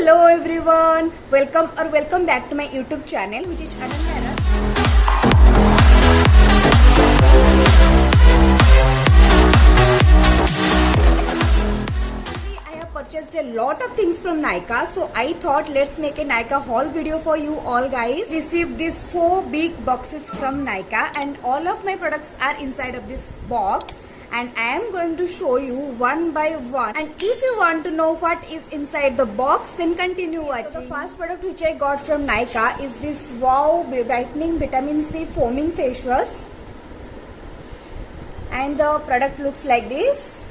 Hello everyone, welcome back to my YouTube channel, which is Ananya. I have purchased a lot of things from Nykaa, so I thought let's make a Nykaa haul video for you all guys. Received these 4 big boxes from Nykaa and all of my products are inside of this box. And I am going to show you one by one, and if you want to know what is inside the box, then continue watching. So the first product which I got from Nykaa is this Wow Brightening Vitamin C Foaming Face Wash, and the product looks like this.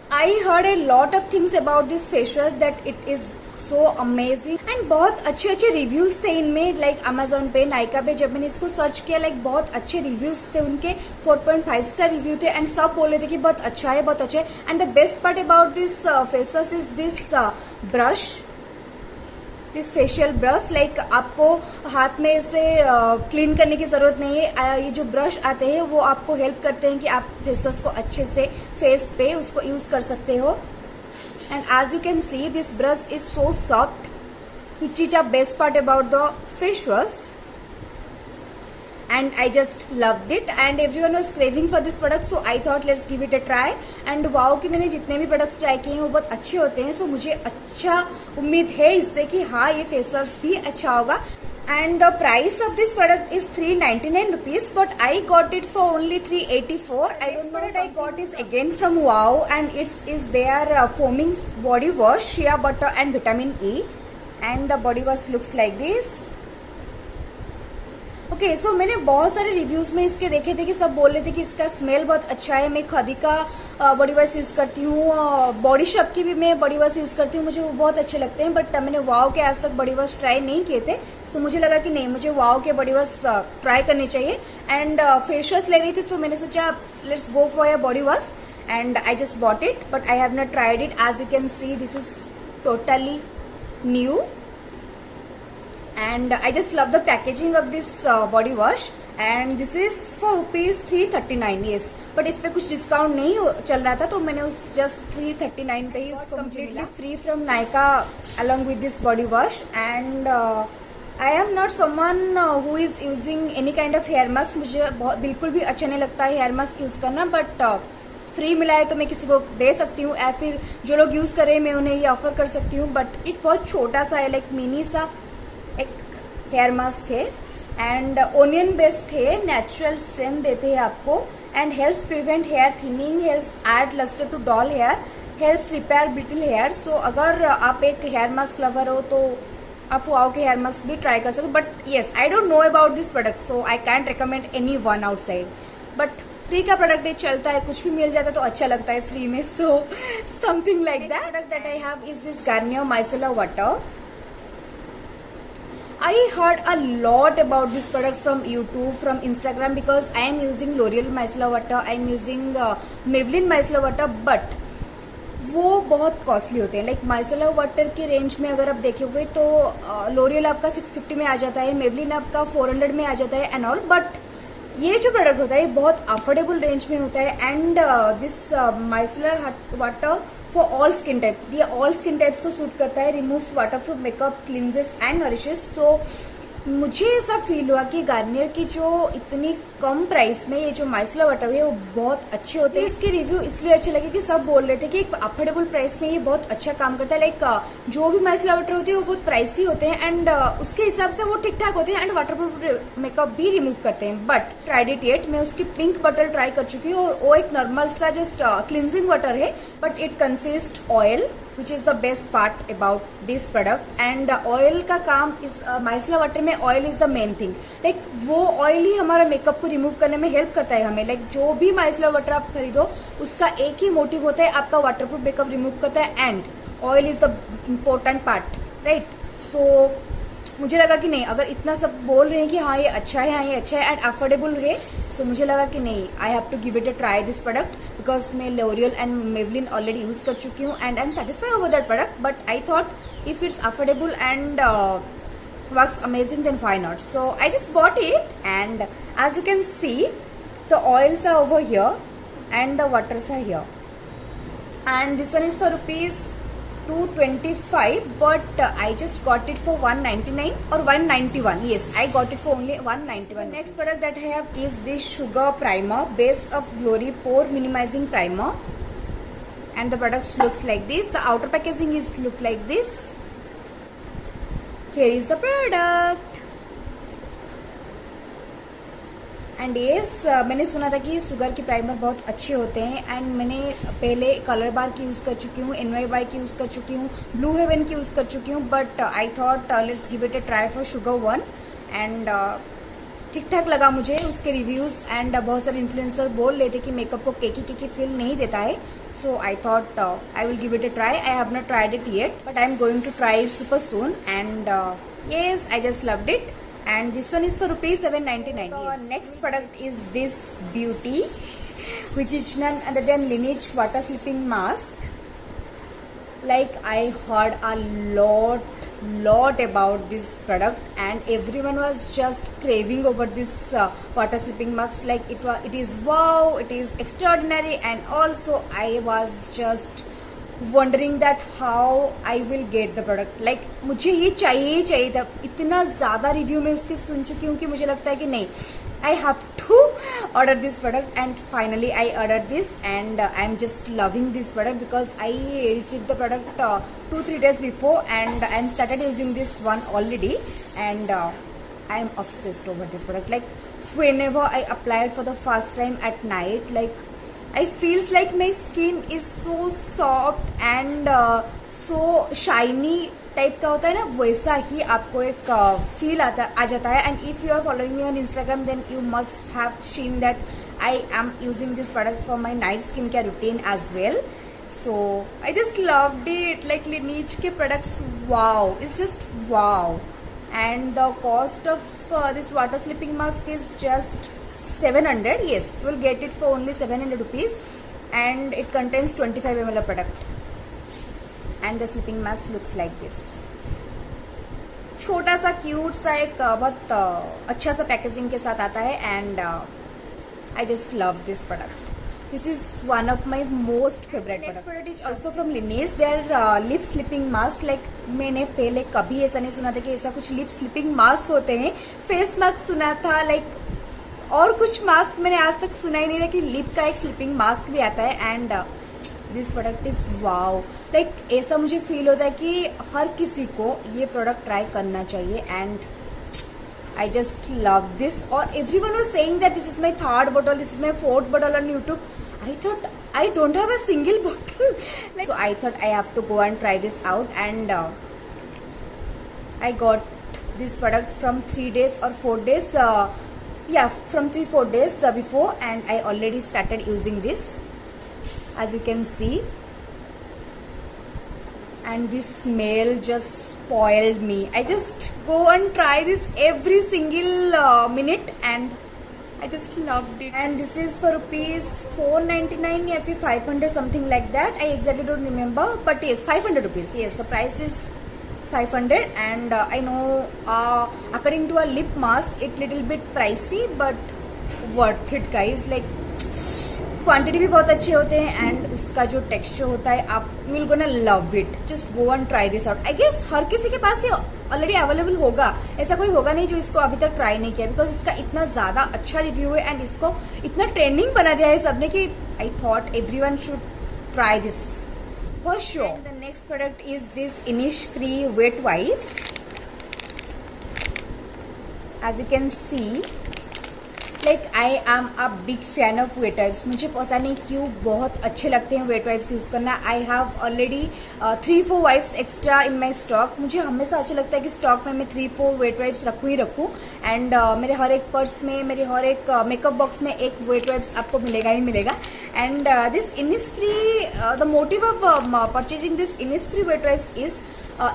I heard a lot of things about this face wash that it is so amazing and बहुत अच्छे अच्छे reviews थे इनमें. Like Amazon पे, नायका पे जब मैंने इसको सर्च किया, लाइक बहुत अच्छे रिव्यूज थे उनके. 4.5 स्टार रिव्यू थे एंड सब बोल रहे थे कि बहुत अच्छा है, बहुत अच्छा है. And the best part about this face wash is this brush, this facial brush. Like आपको हाथ में इसे क्लीन करने की जरूरत नहीं है. ये जो ब्रश आते हैं वो आपको हेल्प करते हैं कि आप फेस वॉश को अच्छे से फेस पे उसको यूज कर सकते हो. And as you can see, this brush is so soft, which is the best part about the face wash. And I just loved it, and everyone was craving for this product, so I thought let's give it a try. And wow कि मैंने जितने भी products try किए हैं वो बहुत अच्छे होते हैं, so मुझे अच्छा उम्मीद है इससे कि हाँ ये फेस वॉश भी अच्छा होगा. And the price of this product is 399 rupees, but I got it for only 384. I don't know what I got is again from Wow, and it's their foaming body wash, shea butter and vitamin E, and the body wash looks like this. Okay so मैंने बहुत सारे reviews में इसके देखे थे कि सब बोल रहे थे कि इसका स्मेल बहुत अच्छा है. मैं खदी का बॉडी वॉश यूज करती हूँ, बॉडी शॉप की भी मैं बॉडी वॉश यूज करती हूँ, मुझे वो बहुत अच्छे लगते हैं. बट मैंने वाव के आज तक बॉडी वॉश ट्राई नहीं किए थे, सो मुझे लगा कि नहीं, मुझे वाव के बॉडी वॉश ट्राई करनी चाहिए. एंड फेस वॉश ले रही थी तो मैंने सोचा let's go for your body wash, and I just bought it, but I have not tried it. As you can see this is totally new. And I just love the packaging of this body wash, and this is for rupees 339. yes, but इस पे कुछ discount नहीं चल रहा था, तो मैंने उस जस्ट 339 पे ही इसको completely free from Nykaa along with this body wash. And I am not someone who is using any kind of hair mask. मुझे बिल्कुल भी अच्छा नहीं लगता है हेयर मास्क यूज करना, बट फ्री मिला है तो मैं किसी को दे सकती हूँ, या फिर जो लोग यूज कर रहे हैं मैं उन्हें ये ऑफर कर सकती हूँ. बट एक बहुत छोटा सा है, लाइक मिनी सा एक हेयर मास्क है, एंड ओनियन बेस्ड है, नेचुरल स्ट्रेंथ देते हैं आपको, and helps prevent hair thinning, helps add lustre to dull hair, helps repair brittle hair. So अगर आप एक हेयर मास्क लवर हो तो आप वाव के हेयर मास्क भी ट्राई कर सकते हो. But yes, I don't know about this product, so I can't recommend any one outside. But free का प्रोडक्ट ये चलता है, कुछ भी मिल जाता है तो अच्छा लगता है फ्री में, so something like that. Product that I have is this Garnier micellar water. I heard a lot about this product from YouTube, from Instagram, because I am using L'Oreal Micellar Water, I am using Maybelline Micellar Water, but वो बहुत costly होते हैं. Like micellar water के range में अगर आप देखोगे तो L'Oreal आपका 650 में आ जाता है, Maybelline आपका 400 में आ जाता है एंड ऑल. बट ये जो प्रोडक्ट होता है ये बहुत अफोर्डेबल रेंज में होता है. And this micellar water for all skin type, ये ऑल स्किन टाइप्स को सूट करता है, removes waterproof makeup, cleanses and nourishes. तो मुझे ऐसा फील हुआ कि गार्नियर की जो इतनी कम प्राइस में ये जो माइसेलर वाटर है वो बहुत अच्छे होते हैं. इसके रिव्यू इसलिए अच्छे लगे कि सब बोल रहे थे कि एक अफोर्डेबल प्राइस में ये बहुत अच्छा काम करता है. लाइक जो भी माइसेलर वाटर होती है वो बहुत प्राइसी होते हैं, एंड उसके हिसाब से वो ठीक ठाक होते हैं, एंड वाटरप्रूफ मेकअप भी रिमूव करते हैं. बट ट्राइड इट येट, मैं उसकी पिंक बॉटल ट्राई कर चुकी हूँ, और वो एक नॉर्मल सा जस्ट क्लिनजिंग वाटर है, but it consist oil, which is the best part about this product. and oil का काम इस माइसेलर वाटर में oil is the main thing. Like वो ऑयल ही हमारा मेकअप को रिमूव करने में हेल्प करता है हमें. लाइक जो भी माइसेलर वाटर आप खरीदो उसका एक ही मोटिव होता है, आपका वाटरप्रूफ मेकअप रिमूव करता है, and oil is the important part, right. So मुझे लगा कि नहीं, अगर इतना सब बोल रहे हैं कि हाँ ये अच्छा है, हाँ ये अच्छा है एंड अफोर्डेबल है, तो मुझे लगा कि नहीं, I have to give it a try this product, because मैं L'Oreal and Maybelline already use कर चुकी हूँ and I am satisfied over that product. But I thought if it's affordable and works amazing then why not. So I just bought it, and as you can see the oils are over here and the waters are here, and this one is for rupees 225, but I just got it for 199 or 191. Yes, I got it for only 191. The next product that I have is this Sugar Primer, Base of Glory Pore Minimizing Primer, and the product looks like this. The outer packaging is look like this. Here is the product. And yes, मैंने सुना था कि sugar की primer बहुत अच्छे होते हैं and मैंने पहले कलर बार की यूज़ कर चुकी हूँ, NYY की यूज़ कर चुकी हूँ, ब्लू हेवन की यूज़ कर चुकी हूँ, but I thought let's give it a try for sugar one and ठीक ठाक लगा मुझे उसके रिव्यूज़ एंड बहुत सारे इन्फ्लुएंसर बोल रहे थे कि मेकअप को केकी फील नहीं देता है. So I thought I will give it a try. I have not tried it yet, but I am going to try it super soon. And yes, I just loved it. And this one is for rupees 799. The next product is this beauty, which is none other than Lineage water slipping mask. Like I heard a lot about this product, and everyone was just craving over this water slipping mask. Like it is wow, it is extraordinary, and also I was just wondering that how I will get the product. Like मुझे ये चाहिए था. इतना ज़्यादा review में उसके सुन चुकी हूँ कि मुझे लगता है कि नहीं, I have to order this product, and finally I ordered this, and I'm just loving this product because I received the product 2-3 days before, and I'm started using this one already, and I'm obsessed over this product. Like whenever I apply it for the first time at night, like I feels like my skin is so soft and so shiny type का होता है ना, वैसा ही आपको एक feel आ जाता है. And if you are following me on Instagram then you must have seen that I am using this product for my night skin care routine as well. So I just loved it. Like Lineage के products wow, it's just wow. And the cost of this water sleeping mask is just 700. Yes, you will get it for only 700 rupees, and it contains 25 ml of product. And the sleeping mask looks like this. छोटा सा cute सा एक बहुत अच्छा सा packaging के साथ आता है, and I just love this product. This is one of my most favourite. Next product is also from Lineage. Their lip sleeping mask. Like मैंने पहले कभी ऐसा नहीं सुना था कि ऐसा कुछ लिप स्लिपिंग मास्क होते हैं. फेस मास्क सुना था, लाइक और कुछ मास्क मैंने आज तक सुना ही नहीं था कि लिप का एक स्लिपिंग मास्क भी आता है. And this product is wow. Like ऐसा मुझे फील होता है कि हर किसी को ये प्रोडक्ट ट्राई करना चाहिए, and I just love this. और everyone was saying that this is my third bottle, this is my fourth bottle on YouTube. I thought I don't have a single bottle. So I thought I have to go and try this out, and I got this product from 3 days or 4 days. From 3-4 days before, and I already started using this, as you can see, and this smell just spoiled me. I just go and try this every single minute, and I just loved it. And this is for rupees 499 or 500, something like that. I exactly don't remember, but yes, 500 rupees. Yes, the price is 500, and I know according to a lip mask it little bit pricey, but worth it guys. Like quantity भी बहुत अच्छे होते हैं, and उसका जो texture होता है, आप you will gonna love it. Just go and try this out. I guess हर किसी के पास ये ऑलरेडी अवेलेबल होगा. ऐसा कोई होगा नहीं जो इसको अभी तक ट्राई नहीं किया, बिकॉज इसका इतना ज़्यादा अच्छा रिव्यू है एंड इसको इतना ट्रेंडिंग बना दिया है सबने कि I thought everyone should try this for sure. And the next product is this Innisfree wet wipes. As you can see, like I am a big fan of wet wipes. मुझे पता नहीं क्यों बहुत अच्छे लगते हैं wet wipes यूज़ करना. I have already 3-4 wipes extra in my stock. मुझे हमेशा अच्छा लगता है कि स्टॉक में मैं 3-4 wet wipes रखूँ ही रखूँ. एंड मेरे हर एक पर्स में, मेरे हर एक मेकअप बॉक्स में एक wet wipes आपको मिलेगा ही मिलेगा. And this Innisfree, the motive of purchasing this Innisfree wet wipes is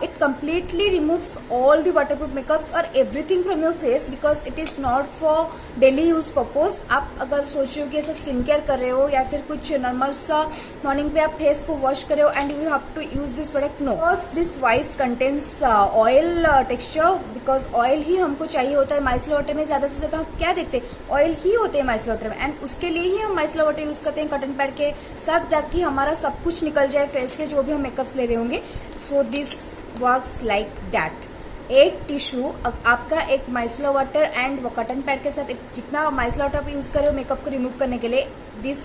it completely removes all the waterproof makeups or everything from your face because it is not for daily use purpose. आप अगर सोच रहे हो कि ऐसा skin care कर रहे हो या फिर कुछ नॉर्मल सा मॉर्निंग पे आप फेस को वॉश कर रहे हो and you have to use this product, no, because this wipes contains oil texture, because oil ही हमको चाहिए होता है माइसलर वाटर में। ज्यादा से ज्यादा हम क्या देखते हैं, ऑयल ही होते हैं माइसलर वाटर में, एंड उसके लिए ही हम माइसलर वाटर यूज करते हैं कॉटन पैड के साथ, ताकि हमारा सब कुछ निकल जाए फेस से जो भी हम मेकअप्स ले रहे होंगे। So this works like that. एक टिश्यू, आपका एक micellar water and cotton pad के साथ जितना माइसलर वाटर आप यूज कर रहे हो मेकअप को रिमूव करने के लिए, this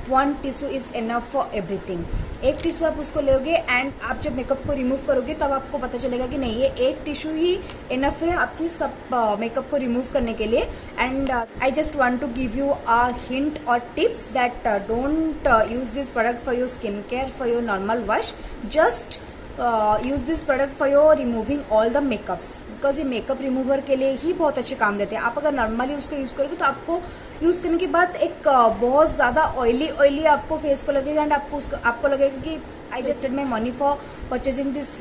one tissue is enough for everything. एक टिश्यू आप उसको लोगे एंड आप जब मेकअप को रिमूव करोगे तब आपको पता चलेगा कि नहीं, ये एक टिश्यू ही इनफ है आपकी सब मेकअप को रिमूव करने के लिए। And I just want to give you a hint और tips that don't use this product for your skin care, for your normal wash, just use this product for your removing all the makeups, because ये makeup remover के लिए ही बहुत अच्छे काम देते हैं। आप अगर नॉर्मली उसको यूज़ करोगे तो आपको यूज़ करने के बाद एक बहुत ज़्यादा ऑयली आपको फेस को लगेगा एंड आपको लगेगा कि I just spend my money for purchasing this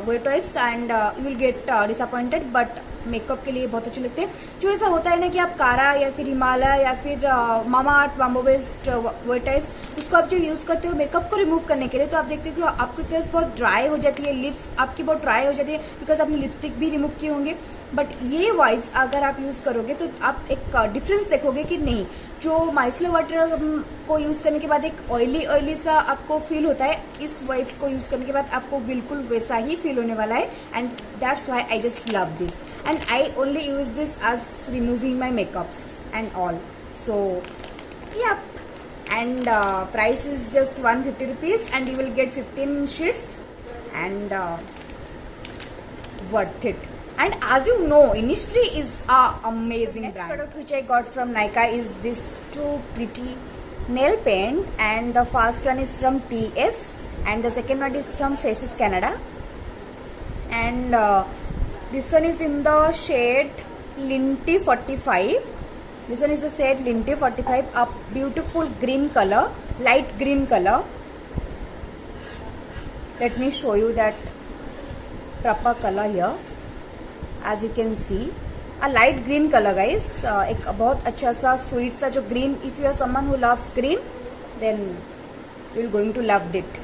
wet wipes and you will get disappointed. But makeup के लिए बहुत अच्छे लगते हैं। जो ऐसा होता है ना कि आप कारा या फिर हिमालय या फिर मामा अर्थ बाम्बो बेस्ड वेट वाइप्स, उसको आप जब यूज़ करते हो मेकअप को रिमूव करने के लिए, तो आप देखते हो कि आपकी फेस बहुत ड्राई हो जाती है, लिप्स आपकी बहुत ड्राई हो जाती है बिकॉज आपने लिपस्टिक भी रिमूव किए होंगे। बट ये वाइप्स अगर आप यूज़ करोगे तो आप एक डिफरेंस देखोगे कि नहीं, जो माइसलर वाटर को यूज़ करने के बाद एक ऑयली सा आपको फील होता है, इस वाइप्स को यूज़ करने के बाद आपको बिल्कुल वैसा ही फील होने वाला है। And that's why I just love this and I only use this as removing my makeups and all. So yep, and price is just 150 rupees and you will get 15 sheets and worth it. And as you know, Innisfree is a amazing brand. Next product which I got from Nykaa is this two pretty nail paint, and the first one is from TS and the second one is from Faces Canada, and this one is in the shade Linty 45. This one is the shade Linty 45, a beautiful green color, light green color. Let me show you that proper color here. As you can see, a light green color guys, एक बहुत अच्छा सा sweet सा जो green, if you are someone who loves green then you will going to love it.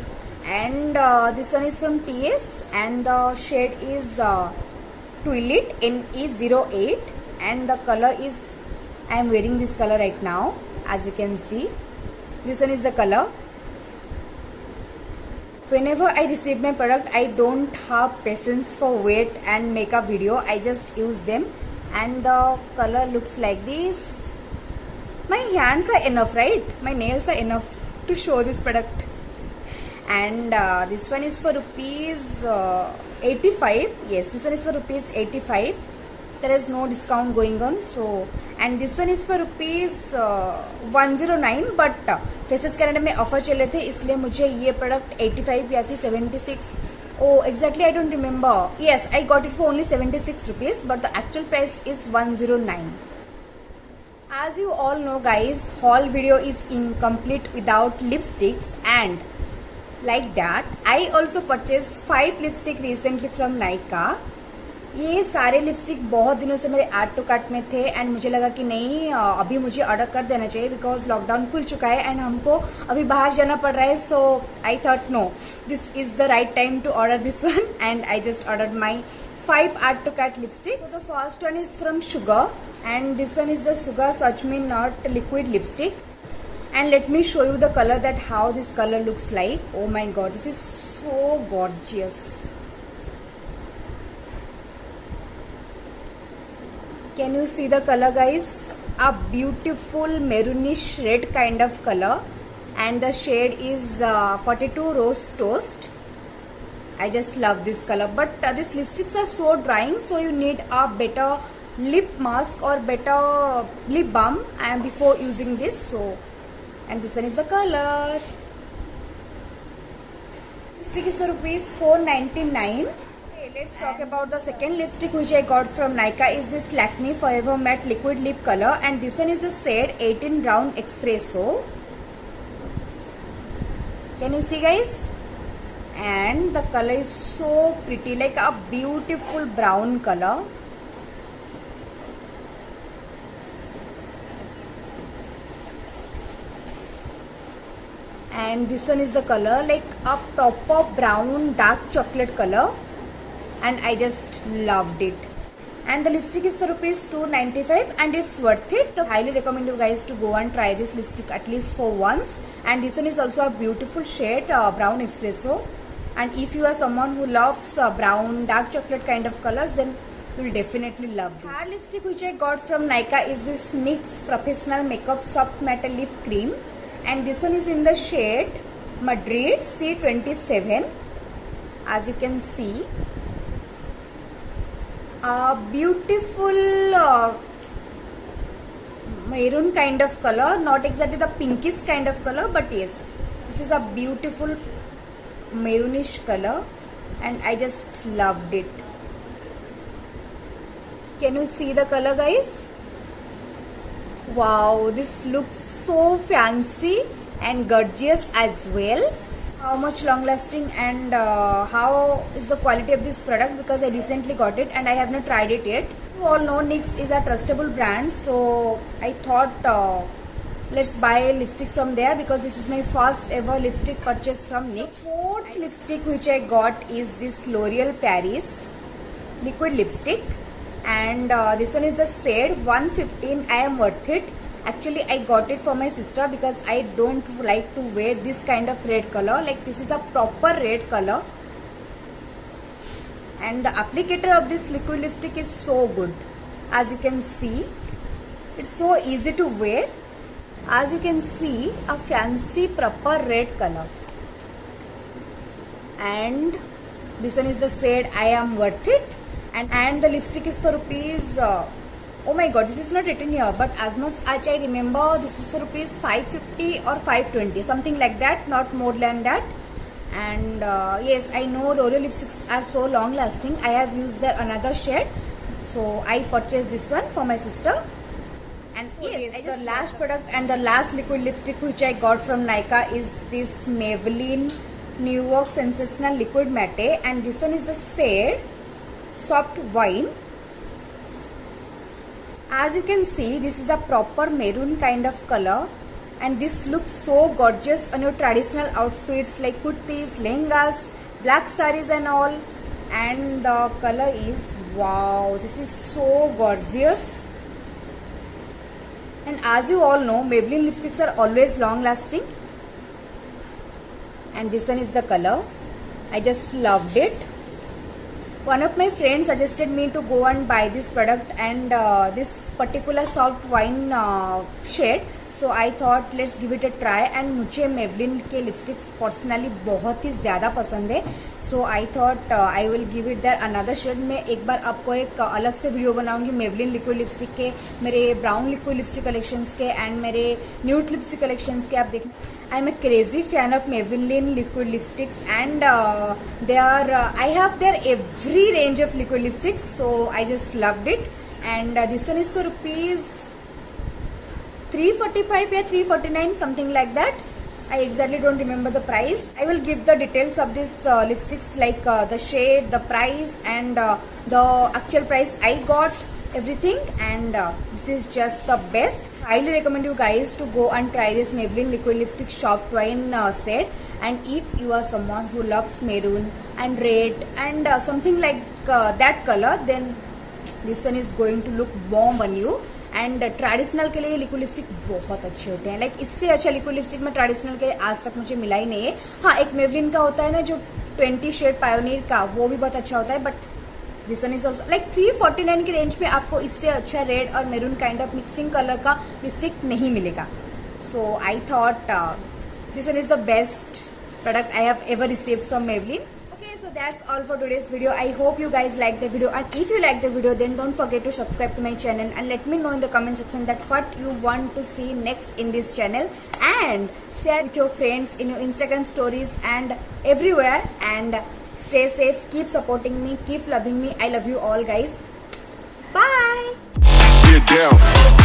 And this one is from TS and the shade is Twilight NE08 and the color is, I am wearing this color right now, as you can see. This one is the color. Whenever I receive my product, I don't have patience for wait and make a video. I just use them and the color looks like this. My hands are enough, right? My nails are enough to show this product. And this one is for rupees 85. Yes, this one is for rupees 85. There is no discount going on. So, and this one is for rupees 109. But faces Canada में offer चले थे, इसलिए मुझे ये product 85 या फिर 76, exactly I don't remember. Yes, I got it for only 76 rupees, but the actual price is 109. As you all know guys, haul video is incomplete without lipsticks, and like that I also purchased 5 lipstick recently from Nykaa. ये सारे lipstick बहुत दिनों से मेरे add to cart में थे and मुझे लगा कि नहीं, अभी मुझे ऑर्डर कर देना चाहिए बिकॉज लॉकडाउन खुल चुका है एंड हमको अभी बाहर जाना पड़ रहा है। So I thought no, this is the right time to order this one and I just ordered my 5 add to cart lipstick. So the first one is from Sugar and this one is the Sugar Such Me Not liquid lipstick. And let me show you the color, that how this color looks like. Oh my god, this is so gorgeous. Can you see the color guys? A beautiful maroonish red kind of color and the shade is 42 Rose Toast. I just love this color, but these lipsticks are so drying, so you need a better lip mask or better lip balm and before using this. So, and this one is the color. Lipstick is rupees 499. Let's talk about the second lipstick which I got from Nykaa. Is this Lakme Forever Matte Liquid Lip Color, and this one is the shade 18 Brown Espresso. Can you see guys? and the color is so pretty, like a beautiful brown color. And this one is the color, like a proper brown dark chocolate color, and I just loved it. And the lipstick is for rupees 295 and it's worth it. So I highly recommend you guys to go and try this lipstick at least for once. And this one is also a beautiful shade, brown espresso. And if you are someone who loves brown dark chocolate kind of colors, then you will definitely love this. Third lipstick which I got from Nykaa is this NYX Professional Makeup Soft Matte Lip Cream, and this one is in the shade Madrid C27. As you can see, a beautiful maroon kind of color, not exactly the pinkish kind of color, but yes, this is a beautiful maroonish color and I just loved it. Can you see the color, guys? Wow, this looks so fancy and gorgeous as well. How much long lasting and how is the quality of this product, because I recently got it and I have not tried it yet. You all know NYX is a trustable brand, so I thought let's buy lipstick from there because this is my first ever lipstick purchase from NYX. Fourth lipstick which I got is this L'Oreal Paris liquid lipstick, and this one is the shade 115. I am worth it. Actually, I got it for my sister because I don't like to wear this kind of red color. Like, this is a proper red color. And the applicator of this liquid lipstick is so good. As you can see, it's so easy to wear. As you can see, a fancy proper red color. And this one is the shade I am worth it. And the lipstick is for rupees... oh my god, this is not written here, but as much as I remember, this is for rupees 550 or 520, something like that, not more than that. And yes, I know L'Oreal lipsticks are so long lasting. I have used their another shade, so I purchased this one for my sister. And yes, the last product and the last liquid lipstick which I got from Nykaa is this Maybelline New York Sensational Liquid Matte, and this one is the shade Soft Wine. As you can see, this is a proper maroon kind of color, and this looks so gorgeous on your traditional outfits like kurtis, lehengas, black saris and all. And the color is, wow, this is so gorgeous. And as you all know, Maybelline lipsticks are always long lasting. And this one is the color. I just loved it. One of my friends suggested me to go and buy this product and this particular soft wine shade. So I thought let's give it a try. And मुझे Maybelline के lipsticks personally बहुत ही ज़्यादा पसंद है. So I thought I will give it there another shade. मैं एक बार आपको एक अलग से वीडियो बनाऊंगी Maybelline liquid lipstick के, मेरे brown liquid lipstick collections के and मेरे nude lipstick collections के. आप देखना, I am a crazy fan of Maybelline liquid lipsticks, and I have their every range of liquid lipsticks, so I just loved it. And this one is for rupees 345 or 349, something like that. I exactly don't remember the price. I will give the details of these lipsticks, like the shade, the price, and the actual price I got, everything. And this is just the best. I highly recommend you guys to go and try this Maybelline liquid lipstick soft wine set. And if you are someone who loves maroon and red and something like that color, then this one is going to look bomb on you. And traditional के लिए liquid lipstick बहुत अच्छे होते हैं. Like इससे अच्छा liquid lipstick में traditional के आज तक मुझे मिला ही नहीं है. हाँ, एक मेवलिन का होता है ना जो 20 शेड पायोनियर का, वो भी बहुत अच्छा होता है. But this one is also like 349 की रेंज में आपको इससे अच्छा रेड और maroon kind of mixing colour का लिपस्टिक नहीं मिलेगा. So I thought this one is the best product I have ever received from Maybelline. So that's all for today's video. I hope you guys like the video, and if you like the video, then don't forget to subscribe to my channel and let me know in the comment section that what you want to see next in this channel, and share with your friends in your Instagram stories and everywhere. And stay safe, keep supporting me, keep loving me. I love you all, guys. Bye. Get down.